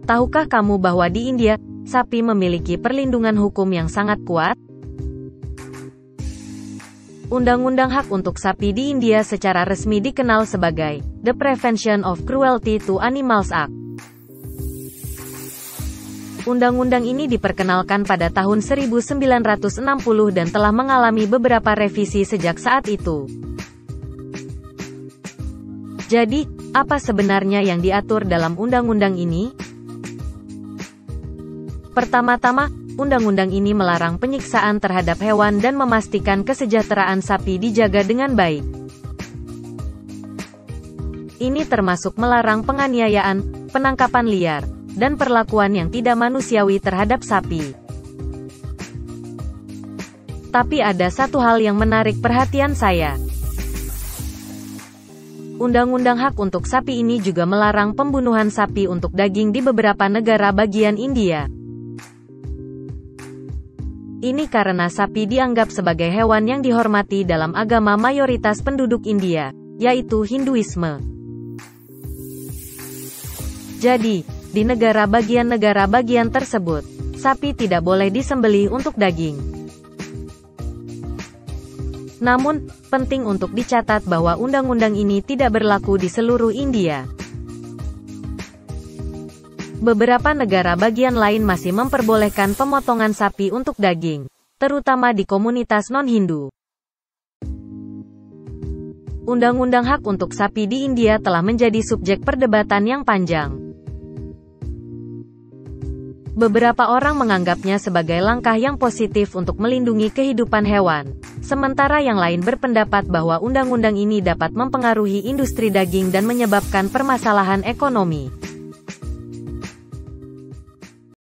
Tahukah kamu bahwa di India, sapi memiliki perlindungan hukum yang sangat kuat? Undang-undang hak untuk sapi di India secara resmi dikenal sebagai The Prevention of Cruelty to Animals Act. Undang-undang ini diperkenalkan pada tahun 1960 dan telah mengalami beberapa revisi sejak saat itu. Jadi, apa sebenarnya yang diatur dalam undang-undang ini? Pertama-tama, undang-undang ini melarang penyiksaan terhadap hewan dan memastikan kesejahteraan sapi dijaga dengan baik. Ini termasuk melarang penganiayaan, penangkapan liar, dan perlakuan yang tidak manusiawi terhadap sapi. Tapi ada satu hal yang menarik perhatian saya. Undang-undang hak untuk sapi ini juga melarang pembunuhan sapi untuk daging di beberapa negara bagian India. Ini karena sapi dianggap sebagai hewan yang dihormati dalam agama mayoritas penduduk India, yaitu Hinduisme. Jadi, di negara bagian tersebut, sapi tidak boleh disembelih untuk daging. Namun, penting untuk dicatat bahwa undang-undang ini tidak berlaku di seluruh India. Beberapa negara bagian lain masih memperbolehkan pemotongan sapi untuk daging, terutama di komunitas non-Hindu. Undang-undang hak untuk sapi di India telah menjadi subjek perdebatan yang panjang. Beberapa orang menganggapnya sebagai langkah yang positif untuk melindungi kehidupan hewan, sementara yang lain berpendapat bahwa undang-undang ini dapat mempengaruhi industri daging dan menyebabkan permasalahan ekonomi.